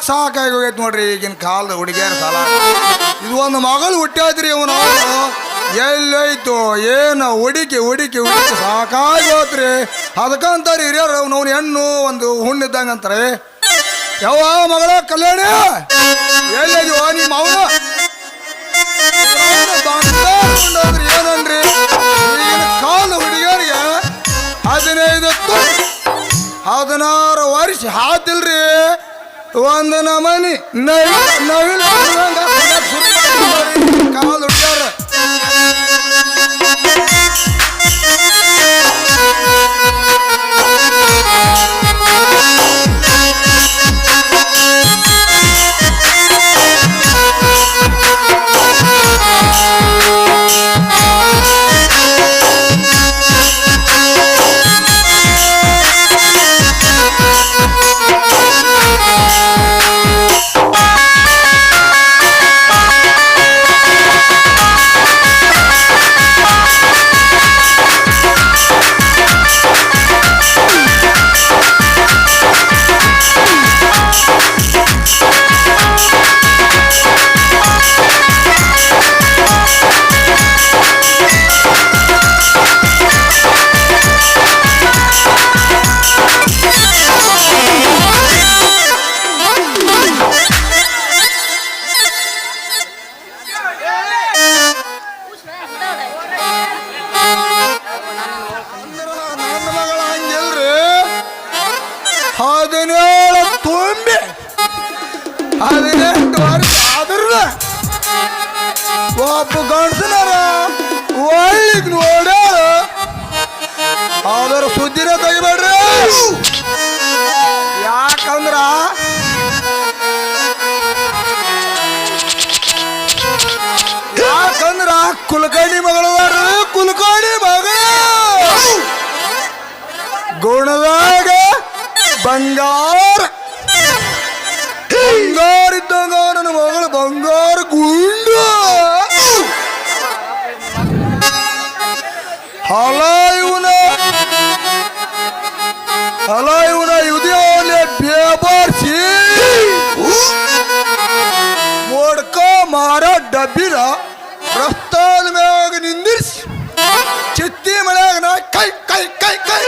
ಸಾಕಾಗಿ ಹೋಗೈತೆ ನೋಡ್ರಿ ಈಗಿನ ಕಾಲದ ಹುಡುಗಿಯರ ಸಾಲ. ಇದು ಒಂದು ಮಗಳು ಹುಟ್ಟಾದ್ರಿ ಇವನು ಎಲ್ಲೈತು ಏನು ಹುಡುಕಿ ಹುಡುಕಿ ಹುಡುಕಿ ಸಾಕಾಗಿ ಹೋತ್ರಿ. ಅದಕ್ಕಂತಾರೆ ಹಿರಿಯರು ಅವನು ಹೆಣ್ಣು ಒಂದು ಹುಣ್ಣಿದ್ದಂಗೆ ಅಂತಾರೆ. ಯಾವ ಮಗಳ ಕಲ್ಯಾಣಿ ಎಲ್ಲಿದೀವ ನಿಮ್ಮ ಅವನು ಏನನ್ರಿ ಈಗಿನ ಕಾಲ ಹುಡುಗಿಯರಿಗೆ 15 16 ವರ್ಷ ಹಾತಿಲ್ರಿ ಒಂದು ನಮನಿ ನವಿಲ ಕಾಲ ಹುಡುಗಿಯರ. ತುಂಬಿ 18 ವರ್ಷ ಆದ್ರೂ ಒಬ್ಬ ಗಂಡಸನಾರ ಒಳ್ಳಿಗ್ ನೋಡ ಅದರ ಸುದ್ದಿನ ತೆಗಿಬೇಡ್ರಿ. ಯಾಕಂದ್ರ ಕುಲಕರ್ಣಿ ಮಗಳು ಕುಲಕರ್ಣಿ ಮಗಳು ಗುಣದಾಗ ಬಂಗಾರ ಬಂಗಾರ ಇದ್ದಂಗ ನನ್ನ ಮಗಳು ಬಂಗಾರ ಗುಂಡು ಹಲ ಇವನ ಇದೇ ಬೇಬಾರ್ಸಿ ಮೋಡ್ಕ ಮಾರ ಡಬ್ಬಿರ ರಸ್ತಾದ ಮ್ಯಾಗ ನಿಂದಿರ್ಸಿ ಚಿತ್ತಿ ಮನ್ಯಾಗ ನಾ ಕೈ ಕೈ ಕೈ ಕೈ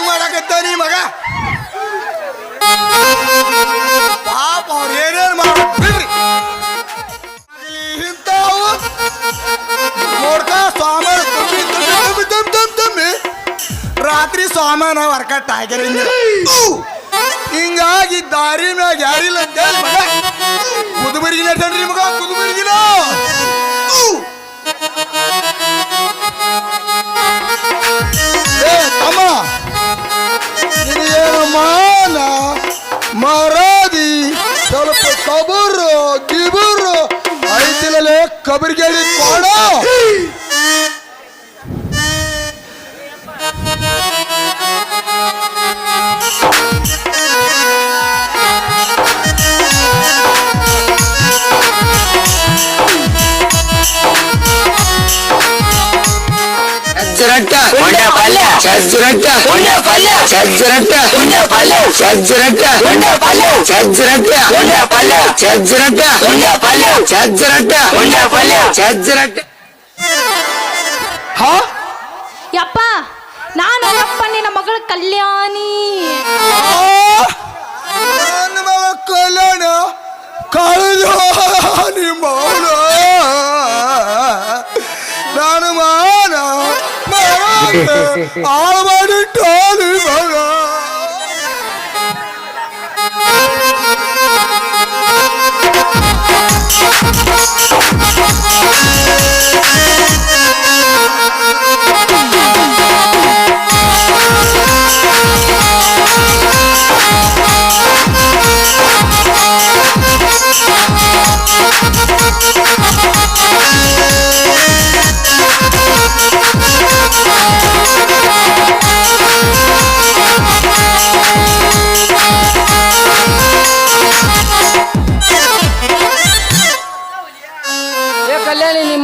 ಮಾಡಕತ್ತಾನಿ ಮಗ ಪಾಪ ಅವ್ರು ಏನೇನು ಮಾಡ್ಬಿಡ್ರಿ. ಇಂಥವು ನೋಡ್ಕ ಸ್ವಾಮಿ ತುಂಬಿ ರಾತ್ರಿ ಸ್ವಾಮನ ವರ್ಕಟ್ ಆಗ್ಯಾರ. ಹಿಂಗಾಗಿ ದಾರಿ ಮ್ಯಾಗ ಯಾರಿಲ್ಲ ಅಂತೇಳಿ ಮಗ ಕುದುಬರಿಗಿನ ನಡ್ರಿ ಮಗ ಕುದುಬರಿಗಿನ ತಮ್ಮ ಏನು ಮಾನ ಮರಾದಿ ಸ್ವಲ್ಪ ಕಬೂರು ಕಿಬೂರು ಐತಿಲೇ ಕಬರ್ಗೇಳಿ ಕೊಡ. ಯಪ್ಪ ನಾನು ನಿನ್ನ ಮಗಳ ಕಲ್ಯಾಣಿ. ನನ್ನ ಮಗಳ ಕಲ್ಯಾಣ ಕಳೆದ ನಿಮ್ಮ ನಾನು ಮಾನ ಆಳ ಮಾಡಿಟ್ಟಾಲಿ ಮಗ.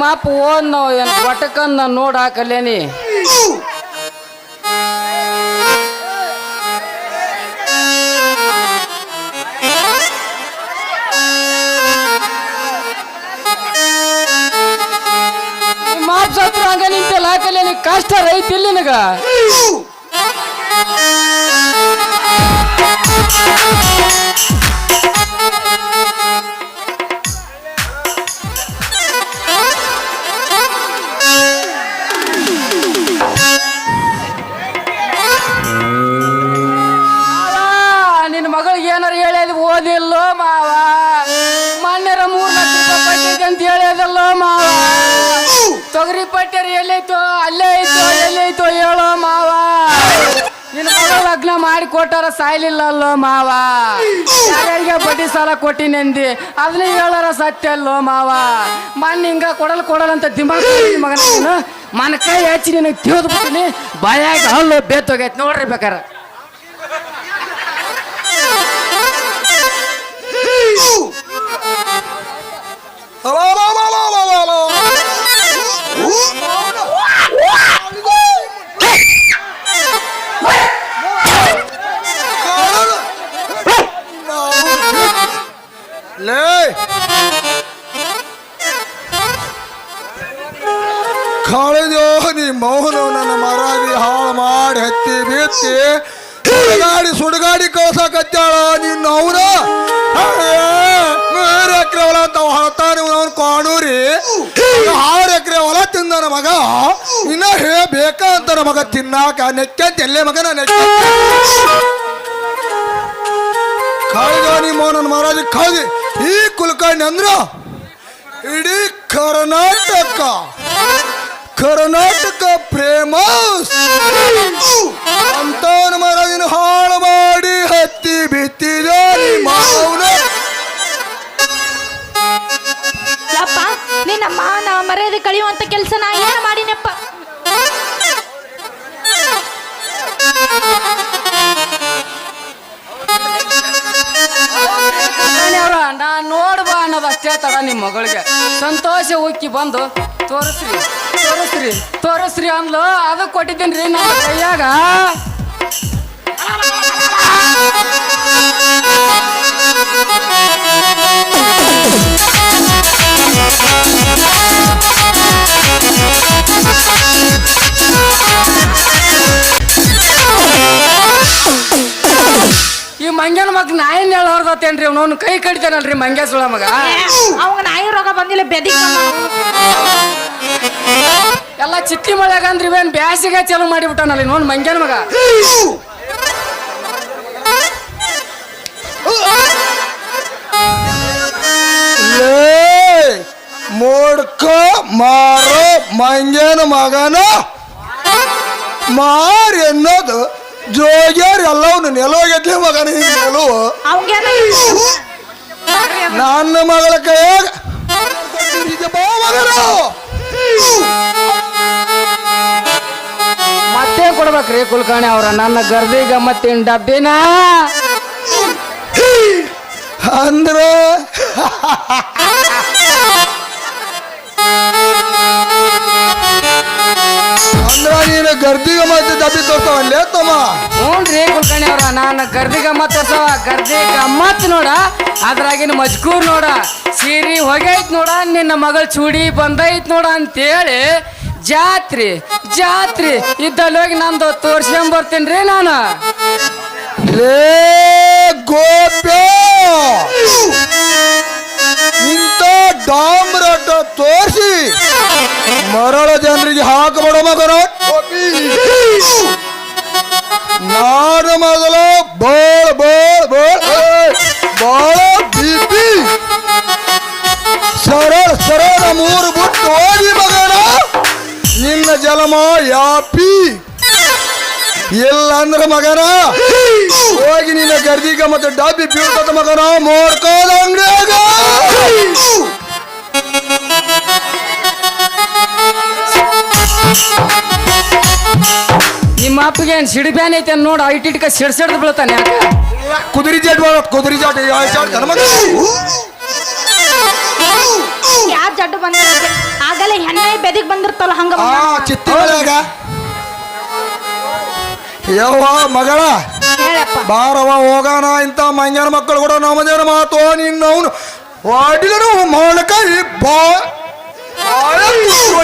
ಮಾಪ ಓದ್ ನಾವು ಏನು ಒಟಕನ್ನ ನೋಡ ಕಲ್ಯಾಣಿ ಕಲೆ ನೀ ಕಷ್ಟ ರೈತ ಇಲ್ಲಿ ನಿನಗ ನಿನ್ನ ಮಗಳಿಗೆ ಏನಾರು ಹೇಳಿದ್ ಓದಿಲ್ಲೋ ಮಾವ ಮೊನ್ನೆರ 3 ಲಕ್ಷ ರೂಪಾಯಿ ಪಟ್ಟಿದೆ ಅಂತ ಹೇಳಿದಲ್ಲೋ ಮಾವ ತೊಗರಿ ಪಟ್ಟರಿ ಎಲ್ಲೈತೋ ಅಲ್ಲೇ ಐತೋ ಎಲ್ಲೈತೋ ಹೇಳೋ ಮಾವ ನಿನ್ನ ಮಗಳ ಲಗ್ನ ಮಾಡಿ ಕೊಟ್ಟಾರ ಸಾಯ್ಲಿಲ್ಲಲ್ಲೋ ಮಾವ ಯಾರ್ಯಾರಿಗೆ ಬಡ್ಡಿ ಸಾಲ ಕೊಟ್ಟಿನೆಂದಿ ಅದನ್ನ ಹೇಳಾರ ಸತ್ಯ ಅಲ್ಲೋ ಮಾವ ಮಣ್ಣು ಹಿಂಗ ಕೊಡಲ್ ಅಂತ ದಿಮಾಗ ಮಗನ ನೀನು ಮನಕಾಯಿ ಹಚ್ಚಿ ನಿನಗೆ ತಿಳಿದು ಬಿಡ್ತೀನಿ ಬಾಯಾಗ ಹಲ್ಲು ಬೇತೋಗೈತೆ ನೋಡ್ರಿ ಬೇಕಾರ ಲೇ ಕಳೆದೋ ನೀ ಮೌನ ನನ್ನ ಮರಾದಿ ಹಾಳು ಮಾಡಿ ಹತ್ತಿ ಬಿತ್ತಿ ಸುಡುಗಾಡಿ ಕಳ್ಸಕತ್ತಾಳ ನೀನು ಅವನ 3 ಎಕರೆ ಹೊಲ ಅಂತ ಹೊಳತಾನೆ ಅವನು ಕಾಣೂರಿ 6 ಎಕರೆ ಹೊಲ ತಿಂದನ ಮಗ ಇನ್ನ ಬೇಕಾ ಅಂತಾನ ಮಗ ತಿನ್ನಾಕ ನೆಕ್ಕಂತ ಎಲ್ಲೇ ಮಗನ ನೆಕ್ಕ ಕಳೆದೋ ನೀ ಮೌನ ಮಹಾರಾಜ ಕಳ್ದಿ ಈ ಕುಲಕರ್ಣಿ ಅಂದ್ರ ಇಡೀ ಕರ್ನಾಟಕ ಪ್ರೇಮ ಅಂತವನ ಮಹಾರಾಜನ ಹಾಳು ಮಾಡಿ ಹತ್ತಿ ಬಿತ್ತಿದ ಮೌನ ಯಪ್ಪ ನಿನ್ನ ಮಾನ ಮರ್ಯಾದೆ ಕಳಿಯುವಂತ ಕೆಲಸ ನಾ ಏನು ಮಾಡಿನಪ್ಪ ನಾ ನೋಡ್ಬಾ ಅನ್ನೋದು ಅಷ್ಟೇ ತಡ ನಿಮ್ಮ ಮಗಳಿಗೆ ಸಂತೋಷ ಉಕ್ಕಿ ಬಂದು ತೋರಿಸ್ರಿ ಅಂದ್ಲು ಅದು ಕೊಟ್ಟಿದ್ದೇನ್ರಿ ನನ್ನ ಕೈಯಾಗ ಈ ಮಂಗ್ಯನ ಮಗ ನಾಯಿನ ಹೇಳ ಹೊರದತ್ತೇನ್ರಿ ಅವನು ಕೈ ಕಡಿತಾನಲ್ರಿ ಮಂಗ್ಯ ಸುಳ ಮಗ ಅವಾಗ ನಾಯಿ ರೋಗ ಬಂದಿಲ್ಲ ಬೆದಿಗೆ ಎಲ್ಲ ಚಿತ್ತಿ ಮಳೆಗ ಅಂದ್ರಿ ಏನ್ ಬ್ಯಾಸಿಗೆ ಚಾಲು ಮಾಡಿಬಿಟ್ಟಾನಲ್ಲಿ ನೋನ್ ಮಂಗ್ಯನ ಮಗ ಮೋಡ್ಕ ಮಾರೋ ಮಂಗ್ಯನ ಮಗನ ಮಾರಿ ಅನ್ನೋದು ಜೋಗ್ಯಾರ ಎಲ್ಲವನು ನೆಲೋಗೆದ್ಲೆ ಮಗನ ನೆಲುವ ನನ್ನ ಮಗಳ ಕೈಯಾಗ ಮತ್ತೆ ಕೊಡ್ಬೇಕ್ರಿ ಕುಲಕರ್ಣಿ ಅವ್ರ ನನ್ನ ಗರ್ದಿ ಗಮ್ಮತ್ತಿನ ಡಬ್ಬಿನ ಅಂದ್ರ ನೀನು ಗರ್ದಿ ಗಮ್ಮತ್ ಡಬ್ಬಿ ತೋರ್ತಾವಲ್ಲೇ ತಮ್ಮ ಹ್ಞೂನ್ರಿ ಕುಲಕರ್ಣಿ ಅವ್ರ ನಾನು ಗರ್ದಿ ಗಮ್ಮತ್ ತೋರ್ಸವ ಗರ್ದಿ ಗಮ್ಮತ್ ನೋಡ ಅದ್ರಾಗಿನ ಮಜ್ಕೂರ್ ನೋಡ ಸೀರಿ ಹೊಗೈತ್ ನೋಡ ನಿನ್ನ ಮಗಳ ಚೂಡಿ ಬಂದೈತ್ ನೋಡ ಅಂತೇಳಿ ಜಾತ್ರಿ ಇದ್ದಲ್ಲೋಗಿ ನಂದು ತೋರ್ಸ್ಕೊಂಬರ್ತೀನಿ ನಾನು ಲೇ ಗೋಪ್ಯ ಇಂಥ ಡಾಂಬ್ರಡ್ಡ ತೋರಿಸಿ ಮರಳ ಜನರಿಗೆ ಹಾಕಬೇಡ ಮಗನ ನಾನು ಮೊದಲ ಬಾಳ ಬಿಪಿ ಸರಳ 3 ಬುಟ್ಟು ಹೋಗಿ ಮಗನ ನಿನ್ನ ಜಲಮ ಯಾಪಿ ಇಲ್ಲ ಅಂದ್ರ ಮಗನ ಹೋಗಿ ನಿನ್ನ ಗರ್ದಿಗ ಮತ್ತೆ ಡಬ್ಬಿ ಬೀಳ್ತದ ಮಗನ ಮೋಡ್ಕೋದ ಅಂಗಡಿಯಾಗ ನಿಮ್ಮ ಅಪ್ಪಗೆ ಏನ್ ಸಿಡಿಬ್ಯಾನ್ ಐತೆ ನೋಡ ಇಟ್ಟಿಟ್ಕ ಸಿಡ್ಸಿಡ್ದು ಬೀಳ್ತಾನೆ ಯಾಕೆ ಕುದುರೆ ಜಾಟ್ ಕುದುರೆ ಜಾಟ್ ಯಾವ ಜಡ್ಡು ಬಂದ ಆಗಲೇ ಹೆಣ್ಣೆ ಬೆದಿಗೆ ಬಂದಿರ್ತಲ್ಲ ಹಂಗ ಚಿತ್ತಿ ಒಳಗ ಯವ್ವ ಮಗಳ ಹೇಳಪ್ಪ ಬಾರವ ಹೋಗೋಣ ಇಂಥ ಮಂಗ್ಯನ ಮಕ್ಕಳು ಕೂಡ ನಮ್ಮದೇನ ಮಾತು ನಿನ್ನ ಅವನು ವಾಡಿಗನು ಮೌನಕ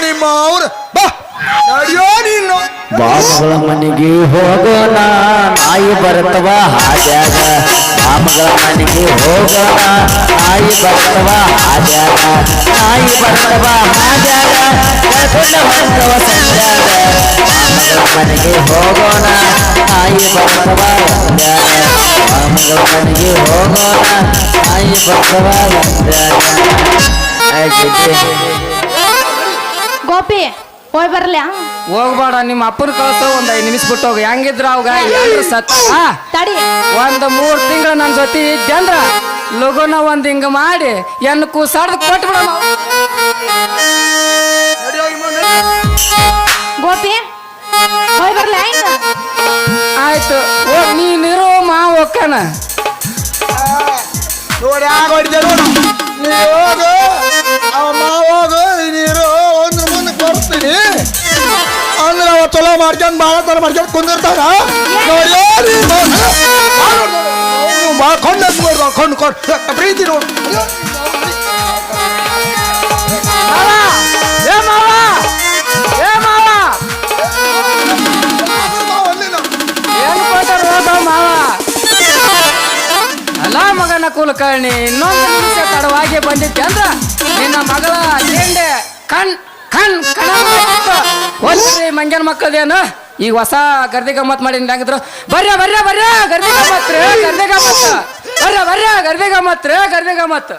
ನಿಮ್ಮ ಅವ್ರು ಬಾ ನಡಿಯೋ ನೀನು ಬಾಮಗಳ ಮನೆಗೆ ಹೋಗೋಣ ನಾಯಿ ಬರ್ತವ ಹಾದ್ಯಾಗ ಬಾಮಗಳ ಮನೆಗೆ ಹೋಗೋಣ ನಾಯಿ ಬರ್ತವ ಹಾದ್ಯಾಗ ನಾಯಿ ಬರ್ತವ ಹಾದ್ಯಾಗ ಕರ್ಕೊಂಡ ಬರ್ತವ ಸಂಧ್ಯಾಗ ಬಾಮಗಳ ಮನೆಗೆ ಹೋಗೋಣ ನಾಯಿ ಬರ್ತವ ಸಂಧ್ಯಾಗ ಬಾಮಗಳ ಮನೆಗೆ ಹೋಗೋಣ ನಾಯಿ ಬರ್ತವ ಸಂಧ್ಯಾಗ ಗೋಪಿ ಹೋಯ್ ಬರ್ಲ್ಯಾ ಹೋಗ್ಬೇಡ ನಿಮ್ಮ ಅಪ್ಪನ ಕಳ್ಸೋ ಒಂದ್ 5 ನಿಮಿಷ ಬಿಟ್ಟು ಹೋಗ ಹೆಂಗಿದ್ರ ಅವಾಗ ಎಲ್ರು ಸತ್ತ ತಡಿ ಒಂದ್ 3 ತಿಂಗಳು ನನ್ನ ಜೊತೆ ಇದ್ದಂದ್ರ ಲಗುನ ಒಂದ್ ಹಿಂಗ ಮಾಡಿ ಎನ್ನು ಕೂಸಾಡ್ದು ಕೊಟ್ಬಿಡ ಗೋಪಿ ಹೋಯ್ ಬರ್ಲ್ಯಾ ಹಿಂಗ ಆಯ್ತು ಹೋಗ್ ನೀನಿರೋ ಮಾವ ಹೋಗ್ತಾನ ನೋಡಿ ಆಗ ಹೊಡಿದೆ ನೋಡು ನೀ ಹೋಗು ಅವ ಹೋಗು ನೀರು ಒಂದು ಮುಂದೆ ಬರ್ತೀನಿ ಅಂದ್ರೆ ಅವ ಚಲೋ ಮಾಡ್ಕೊಂಡು ಭಾಳ ತರ ಮಾಡ್ಕೊಂಡು ಕುಂದಿರ್ತಾರ ನೋಡಿ ಕೊಂಡು ಪ್ರೀತಿ ನೋಡು ಮಾವ ಏ ಮಾವ ಏ ಮಾವ ಏನ್ ಕೊಟ್ಟಾರ ಹೋದ ಮಾವ ಅಲ್ಲ ಮಗನ ಕುಲಕರ್ಣಿ ಇನ್ನೊಂದು ನಿಮಿಷ ತಡವಾಗಿ ಬಂದಿದ್ದೆ ಅಂದ್ರ ನಿನ್ನ ಮಗಳ ಗೆಂಡೆ ಕಣ್ ಒಂದ್ರಿ ಮಂಗ್ಯನ ಮಕ್ಕಳದೇನು ಈಗ ಹೊಸ ಗರ್ದಿ ಗಮ್ಮತ್ ಮಾಡಿ ಹೆಂಗಿದ್ರು ಬರ್ರ ಗರ್ದಿ ಗಮ್ಮತ್ ಗರ್ದಿ ಗಮ್ಮತ್ ಬರ್ರ ಗರ್ದಿ ಗಮ್ಮತ್